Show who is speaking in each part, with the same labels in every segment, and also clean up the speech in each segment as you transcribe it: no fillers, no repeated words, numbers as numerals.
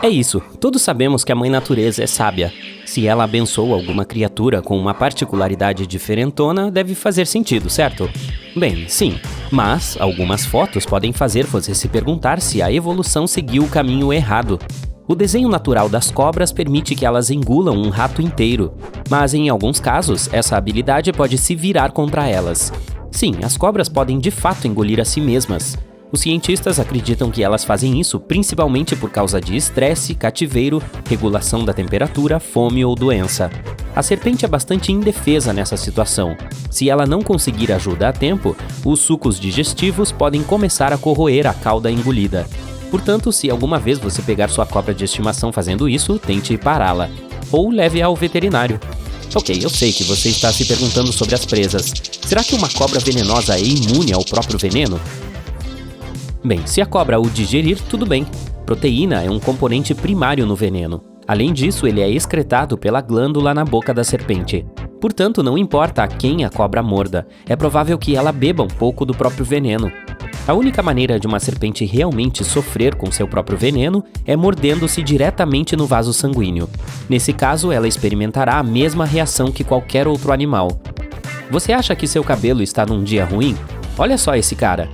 Speaker 1: É isso, todos sabemos que a Mãe Natureza é sábia. Se ela abençoa alguma criatura com uma particularidade diferentona, deve fazer sentido, certo? Bem, sim, mas algumas fotos podem fazer você se perguntar se a evolução seguiu o caminho errado. O desenho natural das cobras permite que elas engulam um rato inteiro, mas em alguns casos, essa habilidade pode se virar contra elas. Sim, as cobras podem de fato engolir a si mesmas. Os cientistas acreditam que elas fazem isso principalmente por causa de estresse, cativeiro, regulação da temperatura, fome ou doença. A serpente é bastante indefesa nessa situação. Se ela não conseguir ajuda a tempo, os sucos digestivos podem começar a corroer a cauda engolida. Portanto, se alguma vez você pegar sua cobra de estimação fazendo isso, tente pará-la. Ou leve-a ao veterinário. Ok, eu sei que você está se perguntando sobre as presas. Será que uma cobra venenosa é imune ao próprio veneno? Bem, se a cobra o digerir, tudo bem. Proteína é um componente primário no veneno. Além disso, ele é excretado pela glândula na boca da serpente. Portanto, não importa a quem a cobra morda, é provável que ela beba um pouco do próprio veneno. A única maneira de uma serpente realmente sofrer com seu próprio veneno é mordendo-se diretamente no vaso sanguíneo. Nesse caso, ela experimentará a mesma reação que qualquer outro animal. Você acha que seu cabelo está num dia ruim? Olha só esse cara.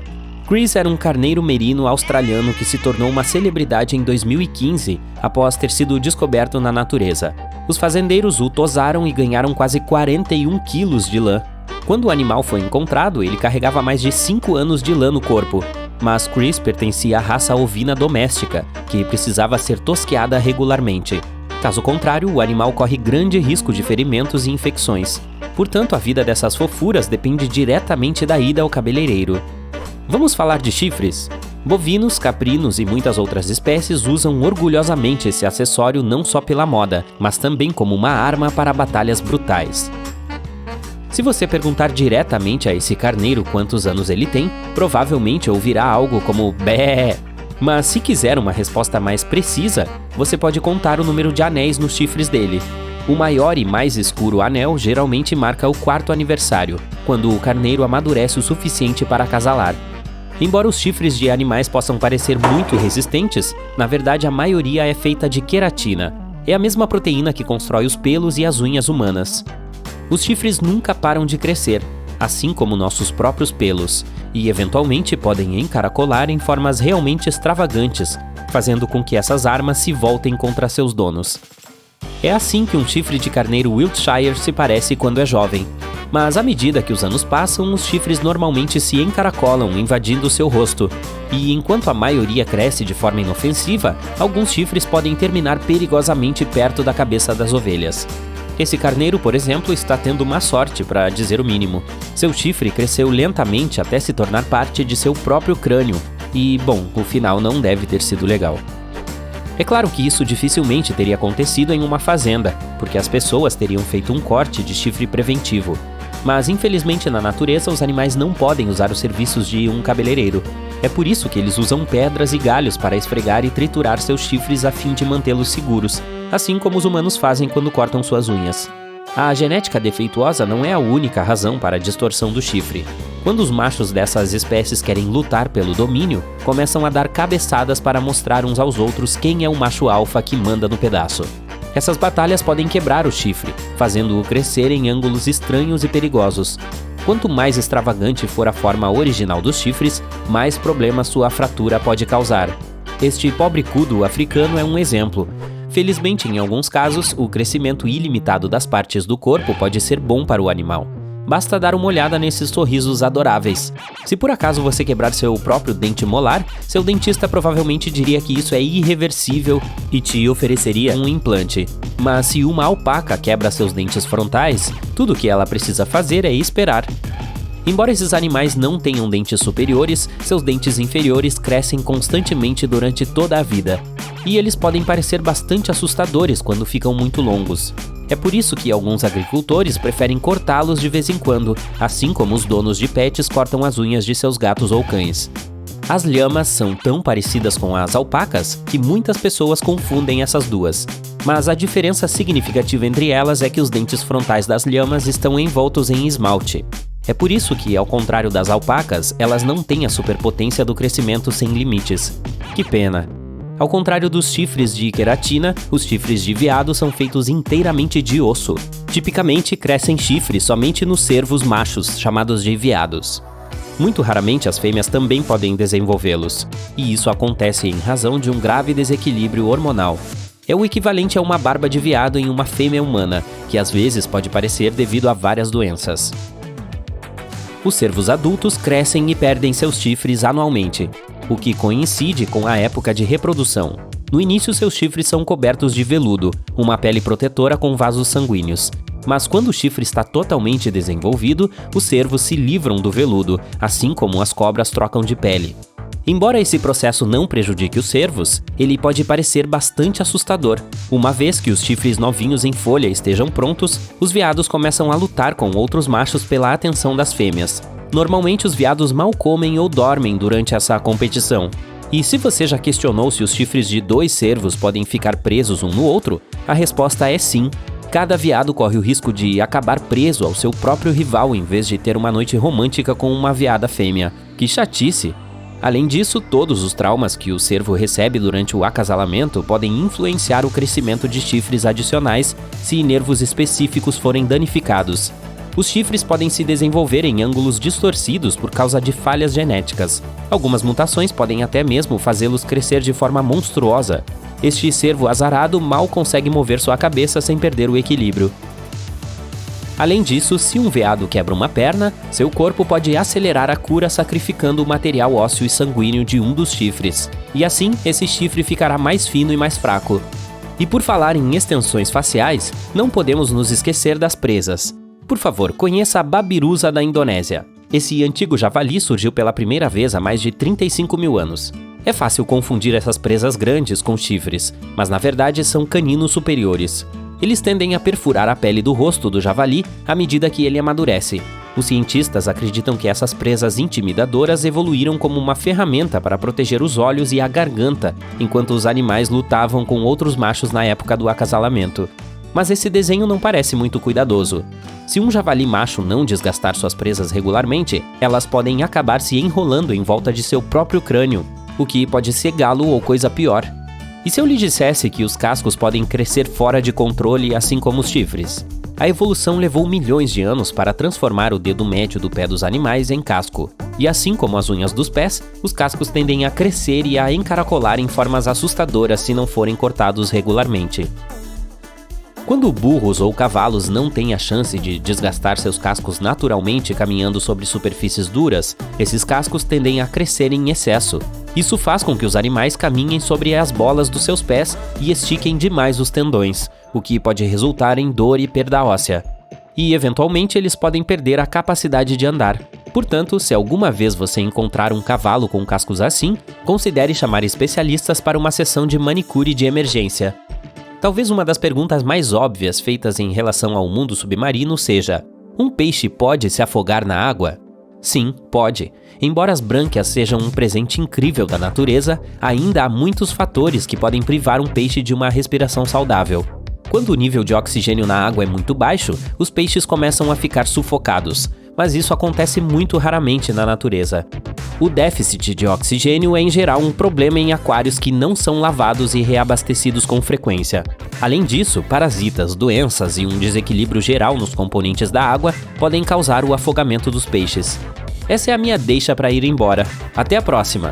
Speaker 1: Chris era um carneiro merino australiano que se tornou uma celebridade em 2015 após ter sido descoberto na natureza. Os fazendeiros o tosaram e ganharam quase 41 quilos de lã. Quando o animal foi encontrado, ele carregava mais de 5 anos de lã no corpo. Mas Chris pertencia à raça ovina doméstica, que precisava ser tosqueada regularmente. Caso contrário, o animal corre grande risco de ferimentos e infecções. Portanto, a vida dessas fofuras depende diretamente da ida ao cabeleireiro. Vamos falar de chifres? Bovinos, caprinos e muitas outras espécies usam orgulhosamente esse acessório não só pela moda, mas também como uma arma para batalhas brutais. Se você perguntar diretamente a esse carneiro quantos anos ele tem, provavelmente ouvirá algo como bé. Mas se quiser uma resposta mais precisa, você pode contar o número de anéis nos chifres dele. O maior e mais escuro anel geralmente marca o 4º aniversário, quando o carneiro amadurece o suficiente para acasalar. Embora os chifres de animais possam parecer muito resistentes, na verdade a maioria é feita de queratina. É a mesma proteína que constrói os pelos e as unhas humanas. Os chifres nunca param de crescer, assim como nossos próprios pelos, e eventualmente podem encaracolar em formas realmente extravagantes, fazendo com que essas armas se voltem contra seus donos. É assim que um chifre de carneiro Wiltshire se parece quando é jovem. Mas à medida que os anos passam, os chifres normalmente se encaracolam, invadindo seu rosto. E enquanto a maioria cresce de forma inofensiva, alguns chifres podem terminar perigosamente perto da cabeça das ovelhas. Esse carneiro, por exemplo, está tendo má sorte, para dizer o mínimo. Seu chifre cresceu lentamente até se tornar parte de seu próprio crânio. E, bom, o final não deve ter sido legal. É claro que isso dificilmente teria acontecido em uma fazenda, porque as pessoas teriam feito um corte de chifre preventivo. Mas, infelizmente, na natureza, os animais não podem usar os serviços de um cabeleireiro. É por isso que eles usam pedras e galhos para esfregar e triturar seus chifres a fim de mantê-los seguros, assim como os humanos fazem quando cortam suas unhas. A genética defeituosa não é a única razão para a distorção do chifre. Quando os machos dessas espécies querem lutar pelo domínio, começam a dar cabeçadas para mostrar uns aos outros quem é o macho alfa que manda no pedaço. Essas batalhas podem quebrar o chifre, fazendo-o crescer em ângulos estranhos e perigosos. Quanto mais extravagante for a forma original dos chifres, mais problemas sua fratura pode causar. Este pobre kudu africano é um exemplo. Felizmente, em alguns casos, o crescimento ilimitado das partes do corpo pode ser bom para o animal. Basta dar uma olhada nesses sorrisos adoráveis. Se por acaso você quebrar seu próprio dente molar, seu dentista provavelmente diria que isso é irreversível e te ofereceria um implante. Mas se uma alpaca quebra seus dentes frontais, tudo o que ela precisa fazer é esperar. Embora esses animais não tenham dentes superiores, seus dentes inferiores crescem constantemente durante toda a vida. E eles podem parecer bastante assustadores quando ficam muito longos. É por isso que alguns agricultores preferem cortá-los de vez em quando, assim como os donos de pets cortam as unhas de seus gatos ou cães. As lhamas são tão parecidas com as alpacas que muitas pessoas confundem essas duas. Mas a diferença significativa entre elas é que os dentes frontais das lhamas estão envoltos em esmalte. É por isso que, ao contrário das alpacas, elas não têm a superpotência do crescimento sem limites. Que pena! Ao contrário dos chifres de queratina, os chifres de veado são feitos inteiramente de osso. Tipicamente, crescem chifres somente nos cervos machos, chamados de veados. Muito raramente as fêmeas também podem desenvolvê-los, e isso acontece em razão de um grave desequilíbrio hormonal. É o equivalente a uma barba de veado em uma fêmea humana, que às vezes pode parecer devido a várias doenças. Os cervos adultos crescem e perdem seus chifres anualmente, o que coincide com a época de reprodução. No início, seus chifres são cobertos de veludo, uma pele protetora com vasos sanguíneos. Mas quando o chifre está totalmente desenvolvido, os cervos se livram do veludo, assim como as cobras trocam de pele. Embora esse processo não prejudique os cervos, ele pode parecer bastante assustador. Uma vez que os chifres novinhos em folha estejam prontos, os veados começam a lutar com outros machos pela atenção das fêmeas. Normalmente os veados mal comem ou dormem durante essa competição. E se você já questionou se os chifres de 2 cervos podem ficar presos um no outro, a resposta é sim. Cada veado corre o risco de acabar preso ao seu próprio rival em vez de ter uma noite romântica com uma veada fêmea. Que chatice! Além disso, todos os traumas que o cervo recebe durante o acasalamento podem influenciar o crescimento de chifres adicionais se nervos específicos forem danificados. Os chifres podem se desenvolver em ângulos distorcidos por causa de falhas genéticas. Algumas mutações podem até mesmo fazê-los crescer de forma monstruosa. Este cervo azarado mal consegue mover sua cabeça sem perder o equilíbrio. Além disso, se um veado quebra uma perna, seu corpo pode acelerar a cura sacrificando o material ósseo e sanguíneo de um dos chifres. E assim, esse chifre ficará mais fino e mais fraco. E por falar em extensões faciais, não podemos nos esquecer das presas. Por favor, conheça a babirusa da Indonésia. Esse antigo javali surgiu pela primeira vez há mais de 35 mil anos. É fácil confundir essas presas grandes com chifres, mas na verdade são caninos superiores. Eles tendem a perfurar a pele do rosto do javali à medida que ele amadurece. Os cientistas acreditam que essas presas intimidadoras evoluíram como uma ferramenta para proteger os olhos e a garganta, enquanto os animais lutavam com outros machos na época do acasalamento. Mas esse desenho não parece muito cuidadoso. Se um javali macho não desgastar suas presas regularmente, elas podem acabar se enrolando em volta de seu próprio crânio, o que pode cegá-lo ou coisa pior. E se eu lhe dissesse que os cascos podem crescer fora de controle, assim como os chifres? A evolução levou milhões de anos para transformar o dedo médio do pé dos animais em casco. E assim como as unhas dos pés, os cascos tendem a crescer e a encaracolar em formas assustadoras se não forem cortados regularmente. Quando burros ou cavalos não têm a chance de desgastar seus cascos naturalmente caminhando sobre superfícies duras, esses cascos tendem a crescer em excesso. Isso faz com que os animais caminhem sobre as bolas dos seus pés e estiquem demais os tendões, o que pode resultar em dor e perda óssea. E, eventualmente, eles podem perder a capacidade de andar. Portanto, se alguma vez você encontrar um cavalo com cascos assim, considere chamar especialistas para uma sessão de manicure de emergência. Talvez uma das perguntas mais óbvias feitas em relação ao mundo submarino seja: um peixe pode se afogar na água? Sim, pode. Embora as brânquias sejam um presente incrível da natureza, ainda há muitos fatores que podem privar um peixe de uma respiração saudável. Quando o nível de oxigênio na água é muito baixo, os peixes começam a ficar sufocados, mas isso acontece muito raramente na natureza. O déficit de oxigênio é em geral um problema em aquários que não são lavados e reabastecidos com frequência. Além disso, parasitas, doenças e um desequilíbrio geral nos componentes da água podem causar o afogamento dos peixes. Essa é a minha deixa para ir embora. Até a próxima!